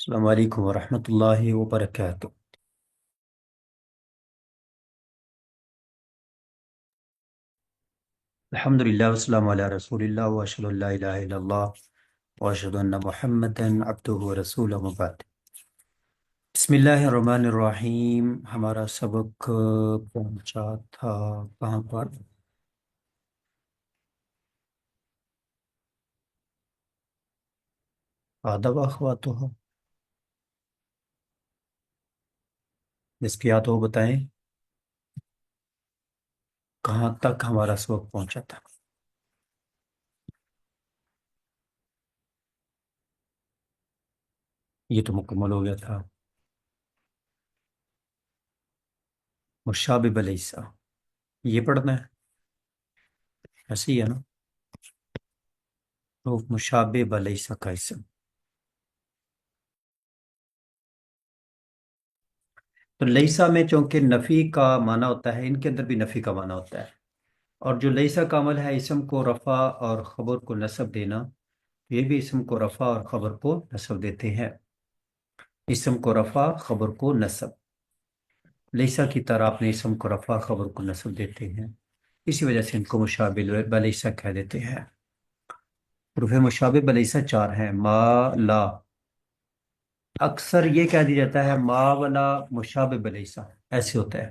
السلام علیکم ورحمۃ اللہ وبرکاتہ۔ الحمد للہ والسلام علی رسول اللہ واشہد ان لا الہ الا اللہ واشہد ان محمدا عبدہ ورسولہ اما بعد۔ بسم اللہ الرحمن الرحیم۔ ہمارا سبق پہنچا تھا کہاں پر؟ آداب اخواتہ، جس کی یاد ہو بتائیں کہاں تک ہمارا سبق پہنچا تھا۔ یہ تو مکمل ہو گیا تھا۔ مشابہ لیسا، یہ پڑھنا ہے، ایسے ہی ہے نا؟ تو مشابہ لیسا کا اسم، تو لیسا میں چونکہ نفی کا معنی ہوتا ہے، ان کے اندر بھی نفی کا معنی ہوتا ہے، اور جو لیسا کا عمل ہے اسم کو رفع اور خبر کو نصب دینا، یہ بھی اسم کو رفع اور خبر کو نصب دیتے ہیں۔ اسم کو رفع، خبر کو نصب، لیسا کی طرح اپنے اسم کو رفع خبر کو نصب دیتے ہیں، اسی وجہ سے ان کو مشابہ بلیسا کہہ دیتے ہیں۔ حروف مشابہ بلیسا چار ہیں: ما، لا۔ اکثر یہ کہہ دیا جاتا ہے ما ولا مشابہ بلیسا، ایسے ہوتا ہے،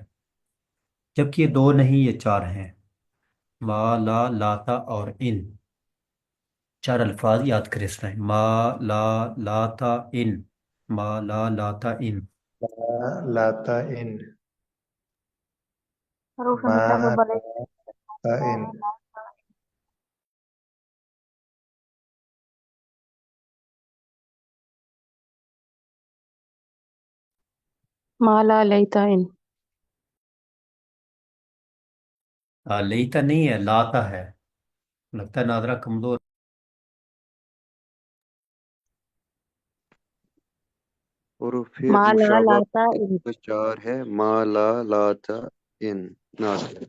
جبکہ یہ دو نہیں، یہ چار ہیں: ما، لا، لاتا اور ان۔ چار الفاظ یاد کریں اس میں: ما، لا، لاتا، ان۔ ما، لا، لاتا، ان۔ لاتا ان حروف ما مشابہ بلے لاتا ان مالا لیتا ان۔ لیتا نہیں ہے، لاتا ہے، لگتا ہے نادرہ کمزور۔ حروف مالا مشابہ لاتا ان۔ میں چار ہے: ما، لا، لاتا، ان، ناصر۔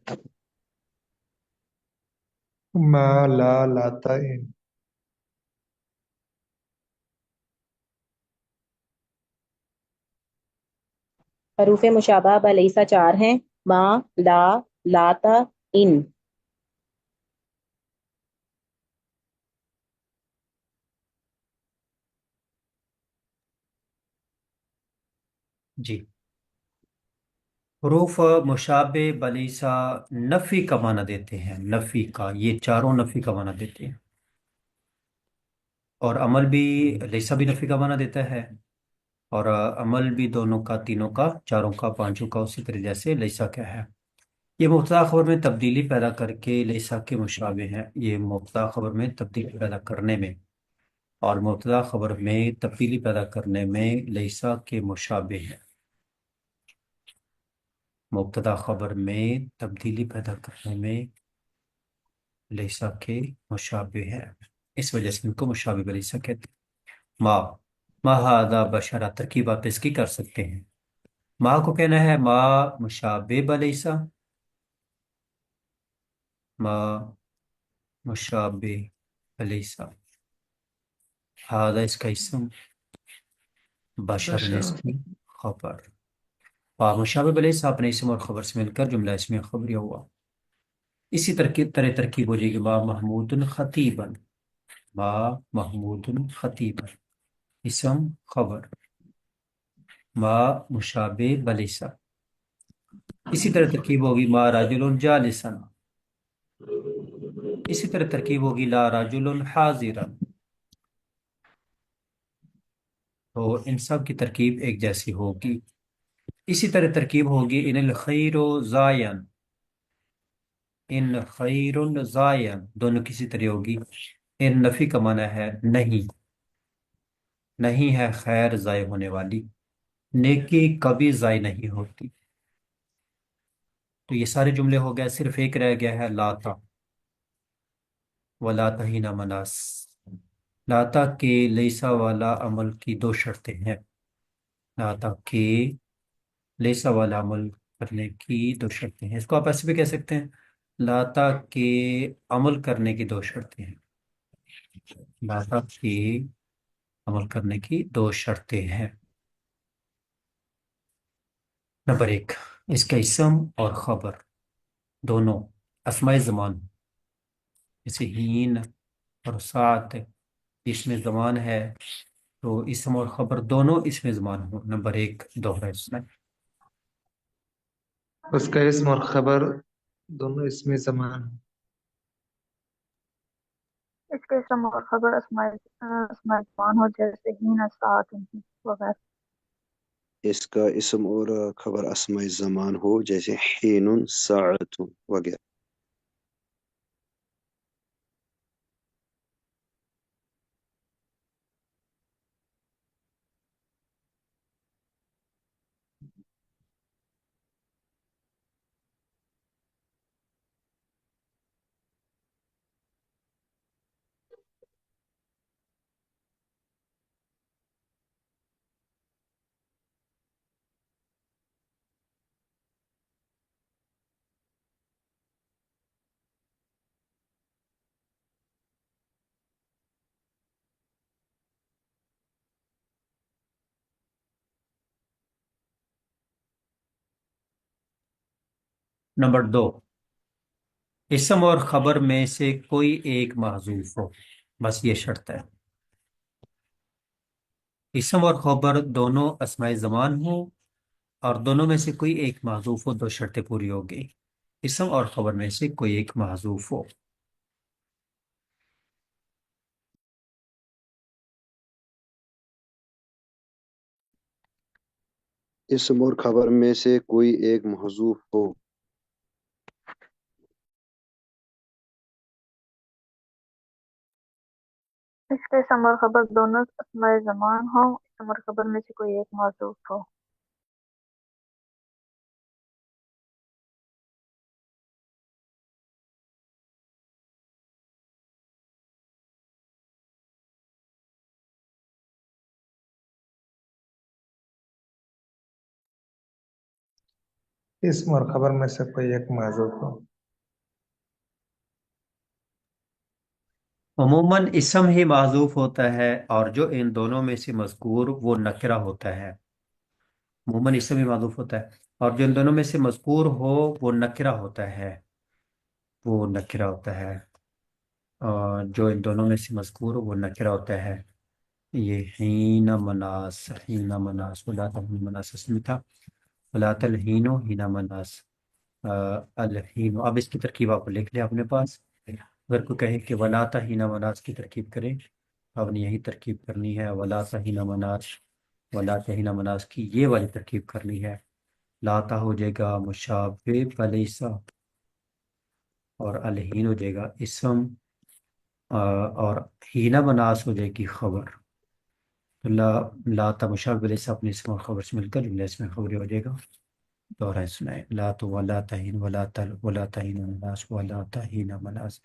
ما لا لاتا ان حروف مشابہ بلیسا چار ہیں: ما، لا، لاتا، ان۔ جی، حروف مشابہ بلیسا نفی کا معنی دیتے ہیں، نفی کا، یہ چاروں نفی کا معنی دیتے ہیں، اور عمل بھی، لیسا بھی نفی کا معنی دیتا ہے، اور عمل بھی دونوں کا، تینوں کا، چاروں کا، پانچوں کا، اسی طرح جیسے لیسا کیا ہے۔ یہ مبتدا خبر میں تبدیلی پیدا کر کے لیسا کے مشابہ ہیں، یہ مبتدا خبر میں تبدیلی پیدا کرنے میں اور مبتدا خبر میں تبدیلی پیدا کرنے میں لیسا کے مشابہ ہیں، مبتدا خبر میں تبدیلی پیدا کرنے میں لیسا کے مشابہ ہے، اس وجہ سے ان کو مشابہ بلیسا کہتے ہیں۔ ما ھذا بشرا، ترکیب آپ اس کی کر سکتے ہیں۔ ما کو کہنا ہے ما مشابہ بلیسا، ما مشابہ بلیسا، ھذا اس کا اسم، بشر نے اس بشر کی خبر، مشابہ بلیسا اپنے اسم اور خبر سے مل کر جملہ اسم خبریہ ہوا۔ اسی طرح ترکیب ہو جائے گی: ما محمود خطیبا، ما محمود خطیبا، اسم خبر، ما مشابہ بلیسا۔ اسی طرح ترکیب ہوگی: ما رجل جالسا، اسی طرح ترکیب ہوگی: لا رجل حاضرا۔ تو ان سب کی ترکیب ایک جیسی ہوگی۔ اسی طرح ترکیب ہوگی: ان الخیر زائن، ان خیر زائن، دونوں کسی طرح ہوگی۔ ان نفی کا معنی ہے نہیں، نہیں ہے خیر ضائع ہونے والی، نیکی کبھی ضائع نہیں ہوتی۔ تو یہ سارے جملے ہو گئے، صرف ایک رہ گیا ہے لاتا، ولاتا ہی نہ مناس۔ لاتا کے لیسا والا عمل کی دو شرطیں ہیں، لاتا کے لیسا والا عمل کرنے کی دو شرطیں ہیں، اس کو آپ ایسے بھی کہہ سکتے ہیں: لاتا کے عمل کرنے کی دو شرطیں ہیں، لاتا کے عمل کرنے کی دو شرطیں ہیں۔ نمبر ایک، اس کا اسم اور خبر دونوں اسماء زمان، جیسے ہین اور ساعت، اس میں زمان ہے تو اسم اور خبر دونوں اس میں زمان ہو۔ نمبر ایک دوہرا اس میں اس کا اسم اور خبر دونوں اس میں زمان ہیں۔ اس کے اسم اور خبر اسماء زمان ہو جیسے ہین ساعت وغیرہ۔ اس کا اسم اور خبر اسماء زمان ہو جیسے حین ساعت وغیرہ۔ نمبر دو، اسم اور خبر میں سے کوئی ایک محذوف ہو، بس یہ شرط ہے۔ اسم اور خبر دونوں اسماء زمان ہوں اور دونوں میں سے کوئی ایک محذوف ہو، دو شرطیں پوری ہوگی۔ اسم اور خبر میں سے کوئی ایک محذوف ہو۔ اسم اور خبر میں سے کوئی ایک محذوف ہو۔ اس کے اسم اور خبر دونوں اسماء زمان ہوں، اسم اور خبر میں سے کوئی ایک محذوف ہو۔ اسم اور خبر میں سے کوئی ایک معذوف ہو۔ عموماً اسم ہی محذوف ہوتا ہے اور جو ان دونوں میں سے مذکور وہ نکرہ ہوتا ہے۔ عموماً اسم ہی محذوف ہوتا ہے اور جو ان دونوں میں سے مذکور ہو وہ نکرہ ہوتا ہے، وہ نکرہ ہوتا ہے، اور جو ان دونوں میں سے مذکور ہو وہ نکرہ ہوتا ہے۔ یہ ہین مناس، ہین مناس، ولا تہین مناس اس میں تھا، ولا تلہینو ہین مناس، الہین۔ اب اس کی ترکیب آپ لکھ لیں اپنے پاس۔ اگر کوئی کہے کہ ولا تہین مناس کی ترکیب کریں، آپ نے یہی ترکیب کرنی ہے، ولا تہین مناس، ولا تہین مناس کی یہ والی ترکیب کرنی ہے۔ لاتا ہو جائے گا مشابہ بلیسا، اور الہین ہو جائے گا اسم، اور ہینا مناس ہو جائے گی خبر۔ تو لاتا مشابہ بلیسا اپنے اسم اور خبر سے مل کر جملہ اسم خبری ہو جائے گا۔ دوہرا سنائے، لا تو ولا تہین ولا تہین مناس ولا تہین مناس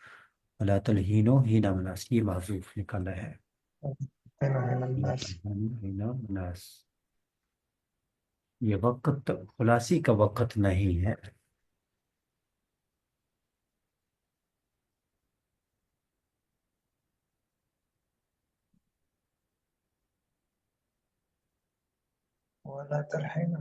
ولا تلہینو ہینا مناس، یہ محذوف نکالا ہے۔ ہینا مناس، یہ وقت خلاصی کا وقت نہیں ہے۔ ولا تلحين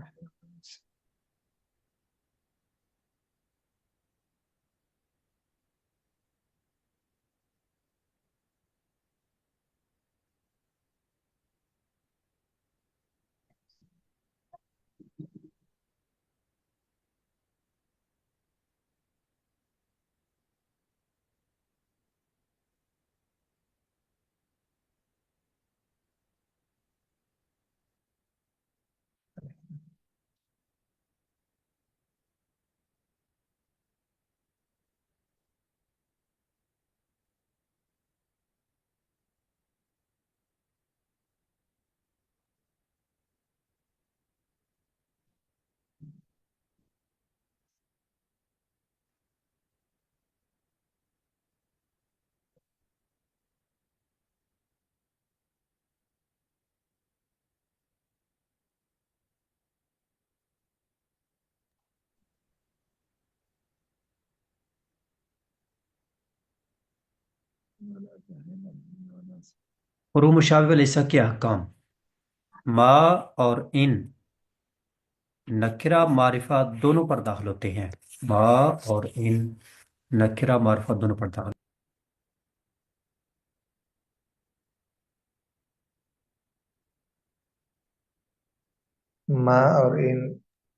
ولا تهين حروف مشابہ لیسا کے احکام: ما اور ان نکرہ معرفہ دونوں پر داخل ہوتے ہیں. ما اور ان نکرہ معرفہ دونوں پر داخل. ما اور ان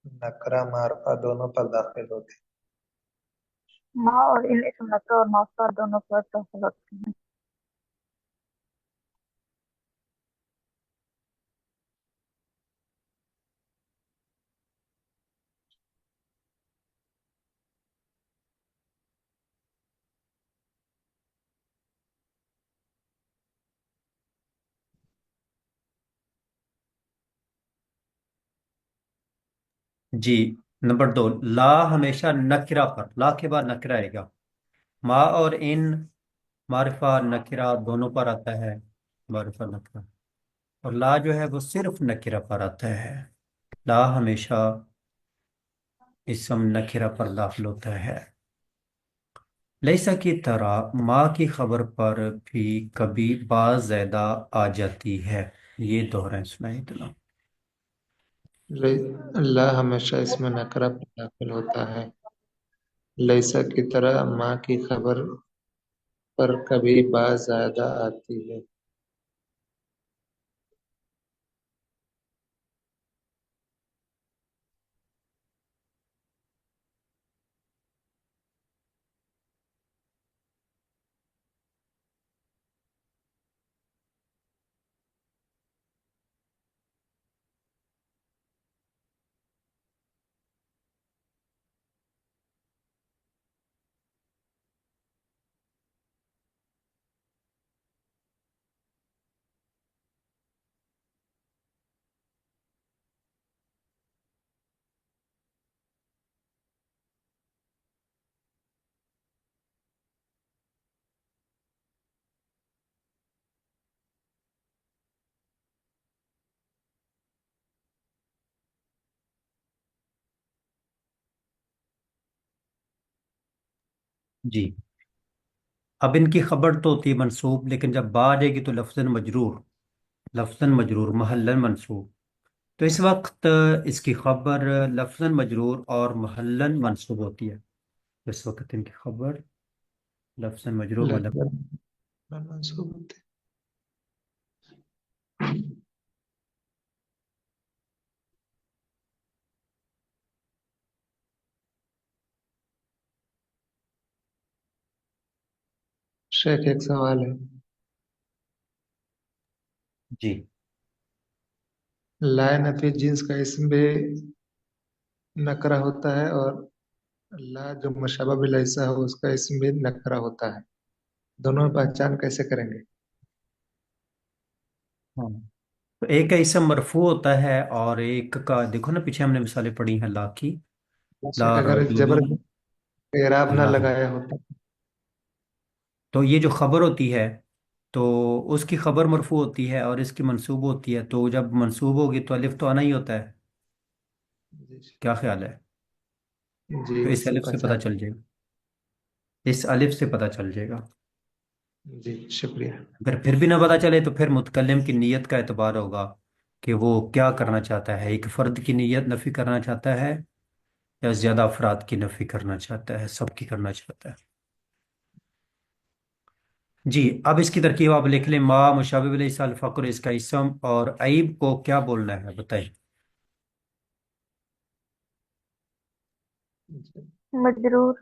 نکرہ معرفہ دونوں پر داخل ہوتے ہیں. ماں اور ان اسم نکرہ اور معرفہ دونوں پر داخل ہوتے ہیں. جی. نمبر 2، لا ہمیشہ نکرہ پر، لا کے بعد نکرہ آئے گا. ما اور ان معرفہ نکرہ دونوں پر آتا ہے، معرفہ نکرہ. اور لا جو ہے وہ صرف نکرہ پر آتا ہے. لا ہمیشہ اسم نکرہ پر داخل ہوتا ہے. لیسا کی طرح ما کی خبر پر بھی کبھی بعض زیادہ آ جاتی ہے. یہ دوہرائیں سنائیں اتنا. لا ہمیشہ اس میں نکرہ پر داخل ہوتا ہے. لیسا کی طرح ماں کی خبر پر کبھی بعض زیادہ آتی ہے. جی. اب ان کی خبر تو ہوتی ہے منصوب، لیکن جب با آ جائے گی تو لفظاً مجرور، لفظاً مجرور محلاً منصوب. تو اس وقت اس کی خبر لفظاً مجرور اور محلاً منصوب ہوتی ہے. اس وقت ان کی خبر لفظاً مجرور محلاً. منصوب ہوتے ہیں. شیخ ایک سوال ہے. جی. لا نفی جنس کا اسم بھی نکرہ ہوتا ہے اور لا جو مشابہ بلیسا ہو اس کا اسم بھی نکرہ ہوتا ہے. دونوں میں پہچان کیسے کریں گے؟ ہاں. تو ایک کا اسم مرفوع ہوتا ہے اور ایک کا دیکھو نا، پیچھے ہم نے مثالیں پڑھی ہیں لا کی. لا اگر رجل، زبردست اعراب نہ لا. لگایا ہوتا. تو یہ جو خبر ہوتی ہے تو اس کی خبر مرفوع ہوتی ہے اور اس کی منصوب ہوتی ہے. تو جب منصوب ہوگی تو الف تو آنا ہی ہوتا ہے. جی کیا خیال ہے؟ جی تو اس اس سے الف سے پتہ پہچان. چل جائے گا، اس الف سے پتہ چل جائے گا. جی شکریہ. اگر پھر بھی نہ پتہ چلے تو پھر متکلم کی نیت کا اعتبار ہوگا کہ وہ کیا کرنا چاہتا ہے. ایک فرد کی نیت نفی کرنا چاہتا ہے یا زیادہ افراد کی نفی کرنا چاہتا ہے، سب کی کرنا چاہتا ہے. جی. اب اس کی ترکیب آپ لکھ لیں. ما مشابہ لیسا الفقر اس کا اسم، اور عیب کو کیا بولنا ہے بتائیں. مجرور.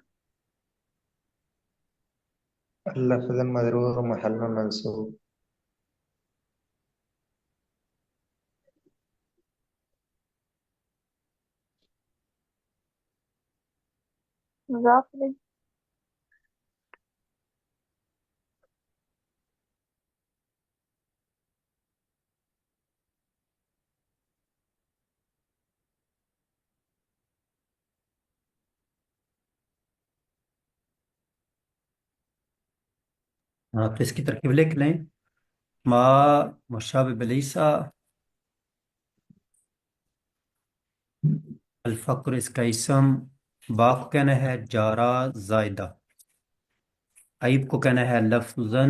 لفظ مجرور محل منصوب. مضاف الیہ. ہاں، تو اس کی ترکیب لکھ لیں. ما مشابہ لیسا الفقر اس کا اسم، با کو کہنا ہے جارا زائدہ، عیب کو کہنا ہے لفظاً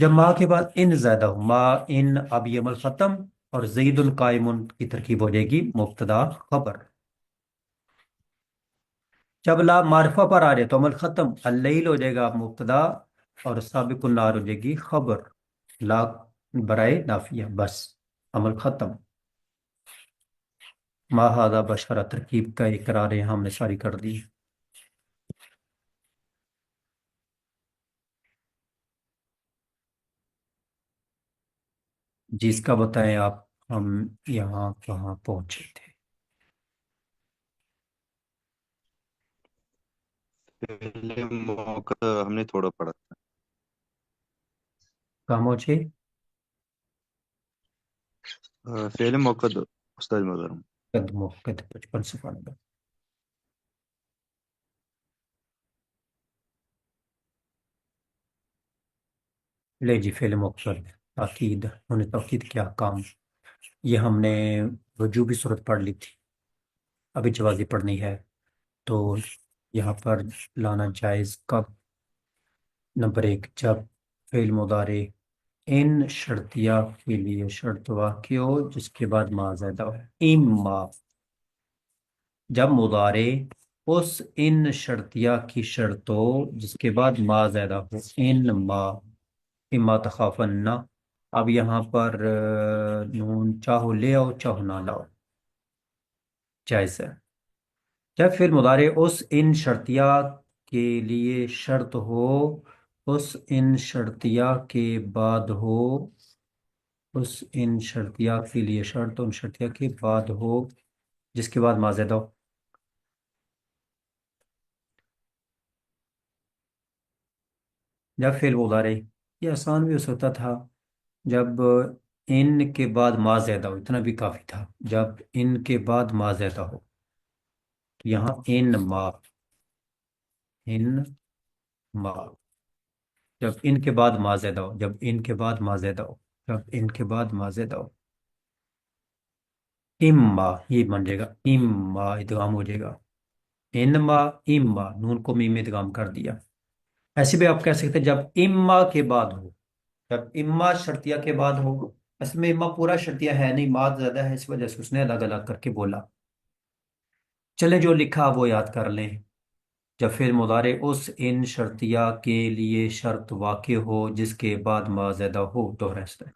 جب ما کے بعد ان زیادہ ہو، ما ان، اب یہ عمل ختم، اور زید القائم کی ترکیب ہو جائے گی مبتدا خبر۔ جب لا معرفہ پر آ جائے تو عمل ختم، اللیل ہو جائے گا مبتدا، اور سابق النار ہو جائے گی خبر، لا برائے نافیہ، بس عمل ختم۔ ما ھذا بشرا ترکیب کا اقرار ہے، ہم نے ساری کر دی۔ جس کا بتائیں آپ، ہم یہاں کہاں پہنچے تھے؟ فعل موقع ہم نے تھوڑا پڑھا تھا۔ کہاں پہنچے؟ فعل موقع استاد محترم۔ قدموں قد 55 صفحہ نمبر۔ لے جی، فعل مقصد تاکید، انہوں نے تاکید کیا کام، یہ ہم نے وجوبی صورت پڑھ لی تھی، ابھی جوازی پڑھنی ہے، تو یہاں پر لانا جائز کب؟ نمبر 1، جب فعل مضارع ان شرطیہ کے لیے شرط واقع ہو جس کے بعد ما زیادہ ہو، اما، جب مضارع اس ان شرطیہ کی شرط ہو جس کے بعد ما زیادہ ہو، ان ما، اما تخافن، اب یہاں پر نون چاہو لے آؤ چاہو نہ لاؤ، جائز ہے۔ جب فعل مضارع اس ان شرطیہ کے لیے شرط ہو، اس ان شرطیہ کے بعد ہو، اس ان شرطیہ کے لیے شرط ان شرطیہ کے بعد ہو جس کے بعد ما زیادہ ہو۔ جب فعل مضارع، یہ آسان بھی ہو سکتا تھا، جب ان کے بعد ما زیادہ ہو، اتنا بھی کافی تھا، جب ان کے بعد ما زیادہ ہو، تو یہاں ان ما، ان ما، جب ان کے بعد ما زیادہ ہو، جب ان کے بعد ما زیادہ ہو، جب ان کے بعد ما زیادہ ہو، اما، یہ بن جائے گا اما، ادغام ہو جائے گا، انما اما، نون کو میم میں ادغام کر دیا۔ ایسے بھی آپ کہہ سکتے ہیں جب اما کے بعد ہو، جب اما شرطیہ کے بعد ہو، اصل میں اما پورا شرطیہ ہے نہیں، ماد زیادہ ہے، اس وجہ سے اس نے الگ الگ کر کے بولا۔ چلیں جو لکھا وہ یاد کر لیں، جب فعل مضارع اس ان شرطیہ کے لیے شرط واقع ہو جس کے بعد ما زیادہ ہو، دوہرا اس ہے۔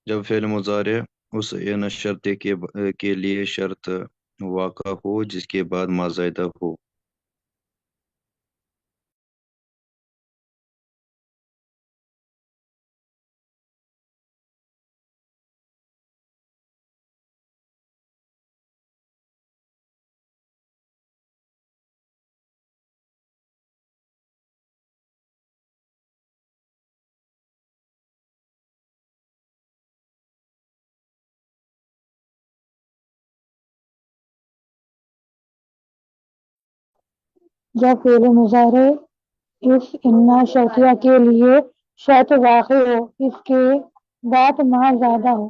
جب فعل مضارع اس ان شرط کے لیے شرط واقع ہو جس کے بعد ما زائدہ ہو۔ جب فعل مضارع اس انا شرطیہ کے لیے شرط واقع ہو اس کے بعد ما زیادہ ہو۔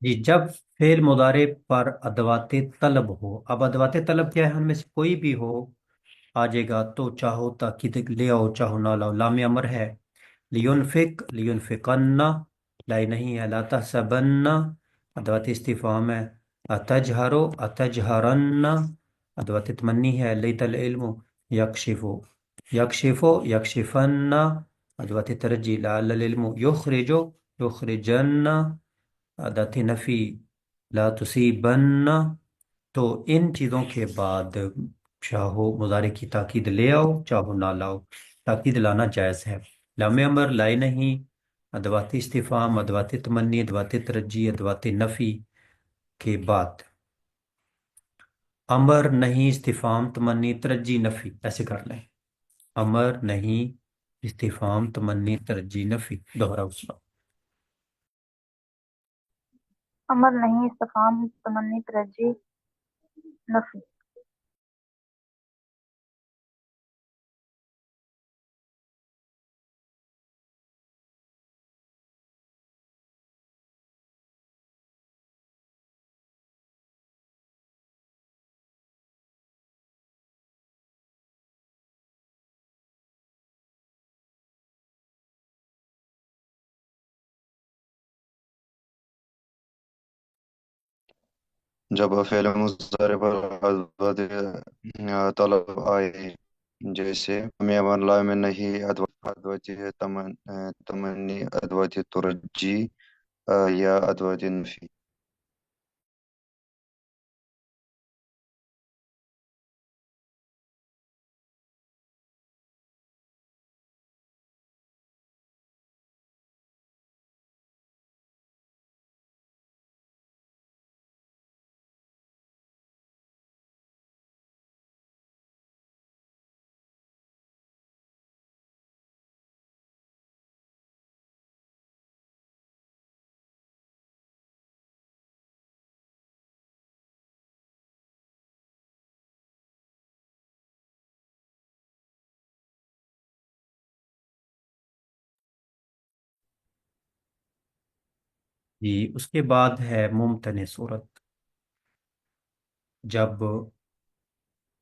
جی، جب فعل مضارع پر ادوات طلب ہو، اب ادوات طلب کیا ہے؟ ہم میں سے کوئی بھی ہو آ جائے گا، تو چاہو تاکید لے آؤ چاہو نہ لاؤ، لام امر ہے، لینفق لینفقن، لائی نہیں ہے، لا تحسبن، ادوات استفہام ہے، اتجہرو اتجہرن، ادوات تمنی ہے، لیت العلم یکشفو یکشفو یکشفن، ادوات ترجی، لعل العلم یخرجو یخرجن، ادوات نفی، لا تصیبن۔ تو ان چیزوں کے بعد چاہو مضارع کی تاکید لے آؤ چاہو نہ لاؤ، تاکید لانا جائز ہے، لام امر لائے نہیں، ادوات استفہام، ادوات تمنی، ادوات ترجی، ادوات نفی کے بعد امر نہیں استفہام تمنی ترجی نفی، ایسے کر لیں، امر نہیں استفہام تمنی ترجی نفی، دوہرا اسلوب۔ امر نہیں استفہام تمنی ترجی نفی۔ جب فعل مضارع پر ادوات طلب آئے، جیسے میں امر میں نہیں، ادوات تمنی، ادوات ترجی یا ادوات نفی۔ جی اس کے بعد ہے ممتنع صورت، جب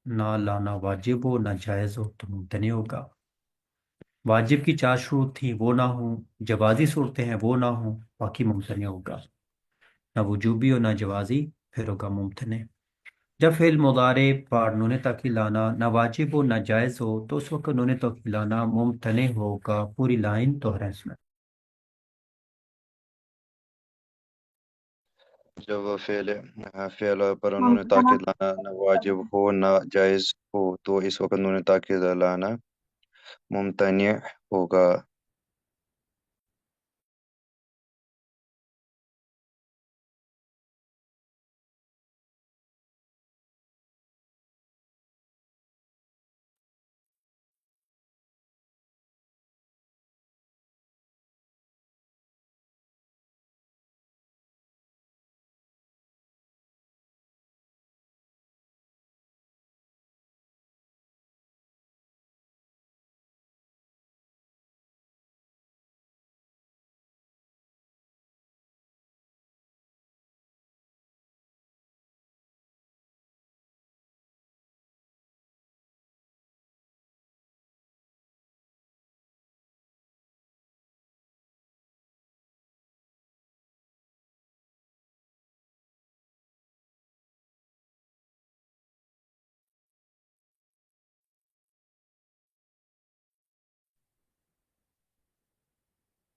نہ لانا واجب ہو نہ جائز ہو تو ممتنع ہوگا۔ واجب کی 4 شروط تھیں، وہ نہ ہوں، جوازی صورتیں ہیں وہ نہ ہوں، باقی ممتنع ہوگا۔ نہ وجوبی ہو نہ جوازی، پھر ہوگا ممتنع۔ جب فعل مضارع پر نون تاکید لانا نہ واجب ہو نہ جائز ہو تو اس وقت نون تاکید لانا ممتنع ہوگا۔ پوری لائن دوہرا اس میں۔ جب فعل پر انہوں نے ممتنع تاکید لانا نہ واجب ہو نہ جائز ہو تو اس وقت انہوں نے تاکید لانا ممتنع ہوگا۔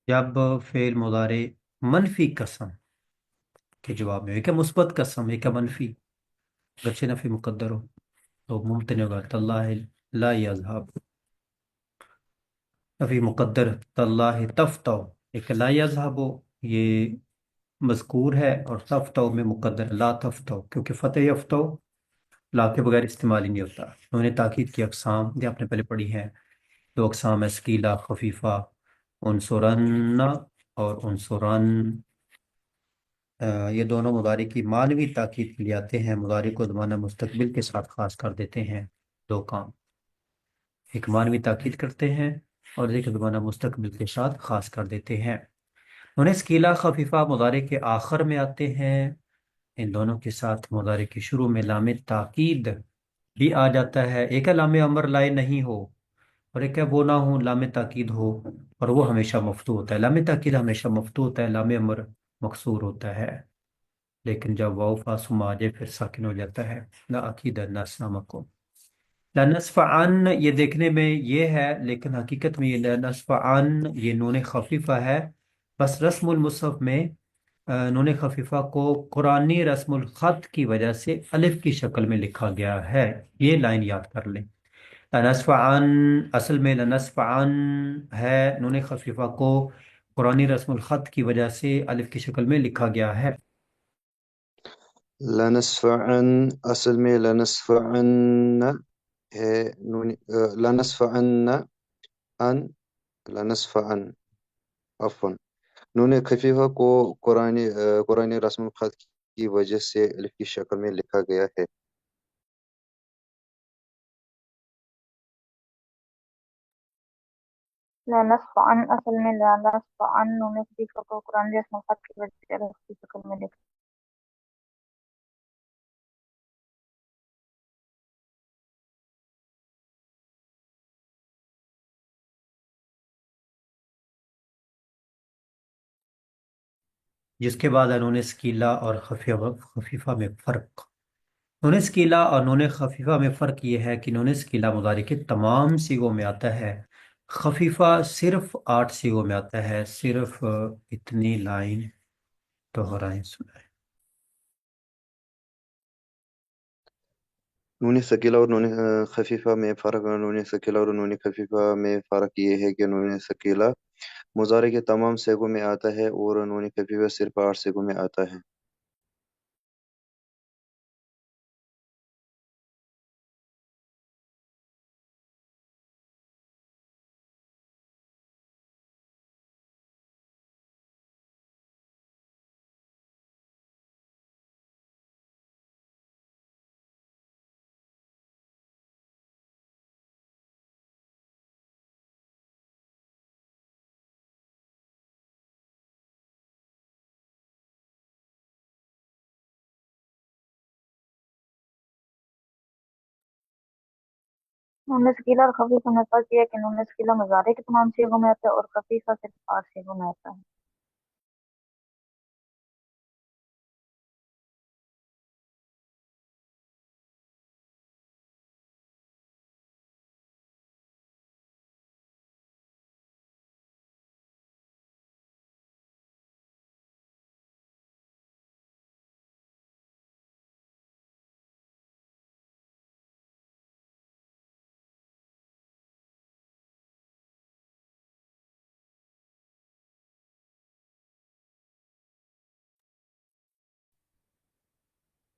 جب فعل مضارع منفی قسم کے جواب میں، ایک ہے مثبت قسم، ایک ہے منفی، گرچہ نفی مقدر ہو تو ممتنع ہوگا۔ تاللہ لا یذہب، نفی مقدر تاللہ تفتح، ایک لا یذہب یہ مذکور ہے اور تفتح میں مقدر لا تفتح، کیونکہ فتح یفتح لا کے بغیر استعمال ہی نہیں ہوتا۔ انہوں نے تاکید کی اقسام یہ آپ نے پہلے پڑھی ہیں، 2 اقسام ہے، ثقیلہ خفیفہ، عنصرن اور عنصرن۔ یہ دونوں مضارع کی معنوی تاکید کے لیے آتے ہیں، مضارع کو زمانہ مستقبل کے ساتھ خاص کر دیتے ہیں۔ 2 کام، ایک معنوی تاکید کرتے ہیں اور ایک زمانہ مستقبل کے ساتھ خاص کر دیتے ہیں۔ انہیں ثقیلہ خفیفہ مضارع کے آخر میں آتے ہیں، ان دونوں کے ساتھ مضارع کے شروع میں لام تاکید بھی آ جاتا ہے۔ ایک ہے لام امر لائے نہیں ہو، اور ایک ہے وہ نہ ہو لام تاکید ہو اور وہ ہمیشہ مفتوح ہوتا ہے۔ لام تاکید ہمیشہ مفتوح ہوتا ہے، لام امر مکسور ہوتا ہے، لیکن جب واو فاسم آ جائے پھر ساکن ہو جاتا ہے۔ لا عقید الناسامکم لنصفعن، یہ دیکھنے میں یہ ہے لیکن حقیقت میں یہ لنصفعن یہ نون خفیفہ ہے، بس رسم المصحف میں نون خفیفہ کو قرآنی رسم الخط کی وجہ سے الف کی شکل میں لکھا گیا ہے، یہ لائن یاد کر لیں۔ لنصفعن اصل میں لنصفعن ہے، نون خفیفہ کو قرآنی رسم الخط کی وجہ سے الف کی شکل میں لکھا گیا ہے؟ لنسفعن، اصل میں لنسفعن ہے، لنسفعن ان، لنسفعن، عفوا، نون خفیفہ کو قرآنی رسم الخط کی وجہ سے الف کی شکل میں لکھا گیا ہے۔ لنسفعن اصل میں لنسفعن نون خفیفہ کو قرآن رسم الخط کی وجہ سے الف کی شکل میں لکھا جس کے بعد ہے نون ثقیلہ اور خفیفہ میں فرق۔ نون ثقیلہ اور نون خفیفہ میں فرق یہ ہے کہ نون ثقیلہ مضارع کے تمام صیغوں میں آتا ہے، خفیفہ صرف 8 صیغوں میں آتا ہے۔ صرف اتنی لائن دہرائیں سنائیں۔ نون ثقیلہ اور نون خفیفہ میں فرق، نون ثقیلہ اور نون خفیفہ میں فرق یہ ہے کہ نون ثقیلہ مضارع کے تمام صیغوں میں آتا ہے اور نون خفیفہ صرف 8 صیغوں میں آتا ہے۔ نون ثقیلہ اور خفیفہ میں فرق یہ ہے کہ نون ثقیلہ مضارع کے تمام صیغوں میں آتا ہے اور خفیفہ صرف 8 صیغوں میں آتا ہے۔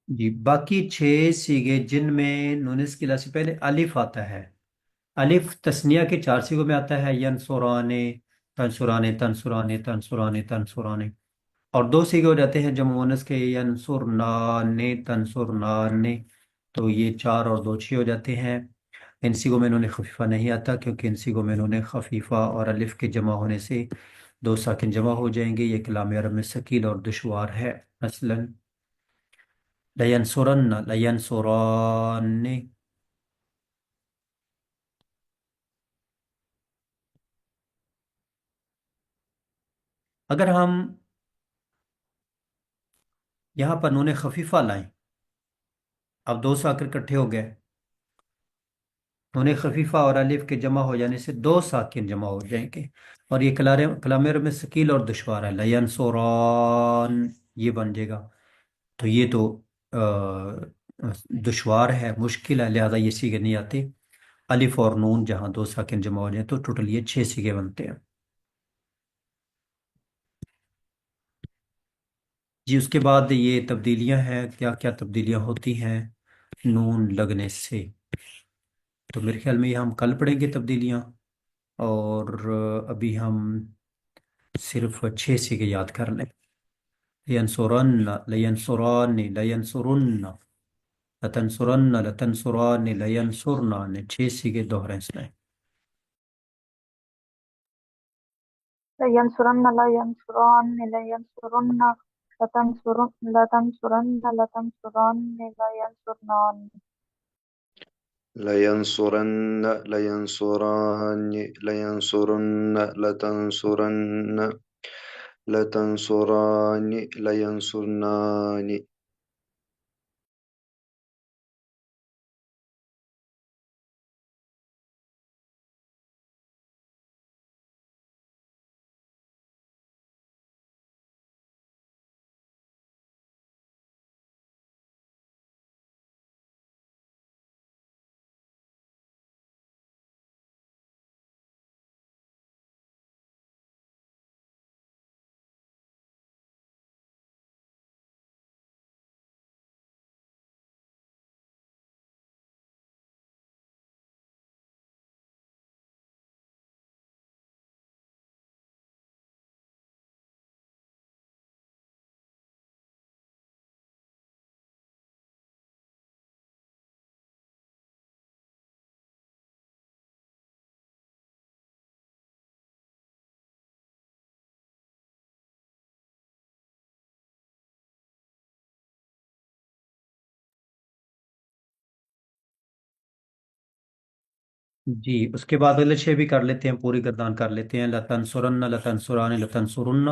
جی، باقی 6 صیغے جن میں نون ثقیلہ سے پہلے الف آتا ہے، الف تثنیہ کے 4 صیغوں میں آتا ہے، ینصرانے، تنصرانے، تنصرانے، تنصرانے، تنصرانے، اور 2 صیغے ہو جاتے ہیں جمع مؤنث کے، ینصرنانے، تنصرنانے، تو یہ 4 اور 2 6 ہو جاتے ہیں۔ ان صیغوں میں انہوں خفیفہ نہیں آتا کیونکہ ان صیغوں میں انہوں خفیفہ اور الف کے جمع ہونے سے 2 ساکن جمع ہو جائیں گے۔ یہ کلام عرب میں ثقیل اور دشوار ہے۔ مثلا لینصرن، لینصران، اگر ہم یہاں پر نون خفیفہ لائیں، اب 2 ساکن اکٹھے ہو گئے، نون خفیفہ اور الف کے جمع ہو جانے سے 2 ساکن جمع ہو جائیں گے، اور یہ کلام عرب میں ثقیل اور دشوار ہے۔ لینصران یہ بن جائے گا، تو یہ تو دشوار ہے، مشکل ہے، لہذا یہ صیغے نہیں آتے۔ الف اور نون جہاں 2 ساکن جمع ہو جائیں تو ٹوٹل یہ 6 صیغے بنتے ہیں۔ جی، اس کے بعد یہ تبدیلیاں ہیں، کیا کیا تبدیلیاں ہوتی ہیں نون لگنے سے، تو میرے خیال میں یہ ہم کل پڑھیں گے تبدیلیاں، اور ابھی ہم صرف 6 صیغے یاد کر لیں۔ لینصرن، لینصران، لینصرن، لتنصرن، لتنصران، لینصرنان، 6 صیغے دوہرائیں سنائیں۔ لینصرن لا ینصران لینصرن لتنصرن لتنصرن لتنصرن لا ینصرنان لینصرن، لینصران، لینصرن، لتنصرن، لتنصران، لینصرنان۔ جی اس کے بعد اگلے شے بھی کر لیتے ہیں، پوری گردان کر لیتے ہیں. لتنصرن لتنصران لتنصرن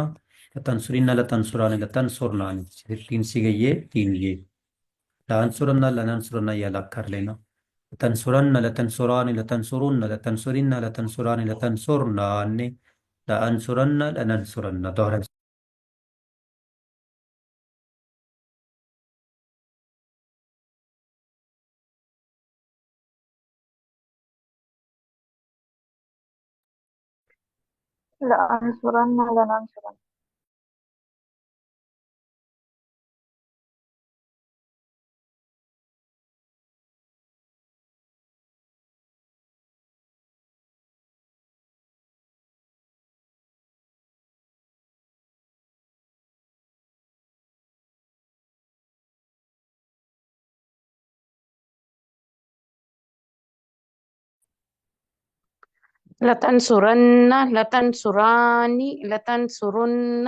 لتنصرن لتنصران لتنصرنان. تین سی گئی یہ تین یہ. لانصرن لننصرن یہ الگ کر لینا. لتنصرن لتنصران لتنصرن لتنصرن لتنصران لتنصرنان لانصرن لننصرن دوہرا. لأنصرن لننصرن. لتنصرن لتنصراني لتنصرن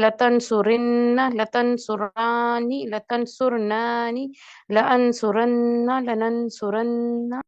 لتنصرن لتنصراني لتنصرناني لأنصرن لننصرن.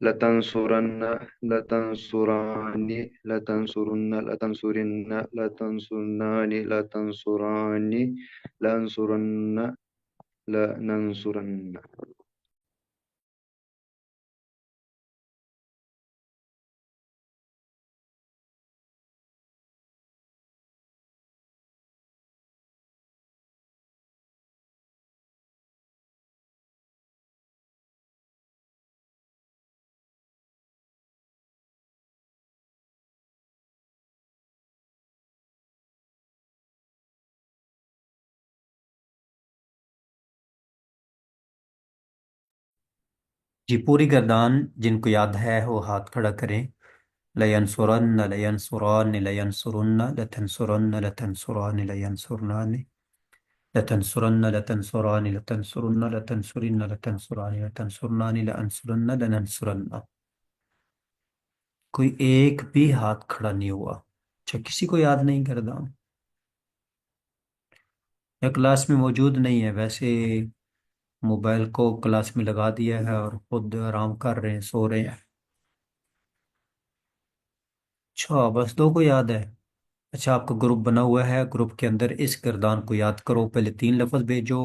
لتنصرن لتنصراني لتنصرن لتنصرن لتنصرناني لتنصراني لأنصرن لننصرن. جی پوری گردان جن کو یاد ہے وہ ہاتھ کھڑا کریں. لینصرن لینصران لینصرن لتنصرن لتنصران لینصرنان لتنصرن لتنصران لتنصرن لتنصرن لتنصران لتنصرنان لانصرن لننصرن. کوئی ایک بھی ہاتھ کھڑا نہیں ہوا. اچھا کسی کو یاد نہیں گردان؟ یا کلاس میں موجود نہیں ہے، ویسے موبائل کو کلاس میں لگا دیا ہے اور خود آرام کر رہے ہیں، سو رہے ہیں؟ اچھا، بس دو کو یاد ہے؟ اچھا، آپ کا گروپ بنا ہوا ہے، گروپ کے اندر اس کردان کو یاد کرو، پہلے 3 لفظ بھیجو،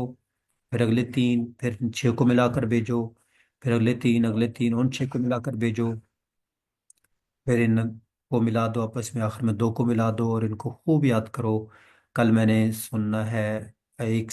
پھر اگلے 3، پھر 6 کو ملا کر بھیجو، پھر اگلے 3 ان 6 کو ملا کر بھیجو، پھر ان کو ملا دو آپس میں، آخر میں 2 کو ملا دو اور ان کو خوب یاد کرو۔ کل میں نے سننا ہے ایک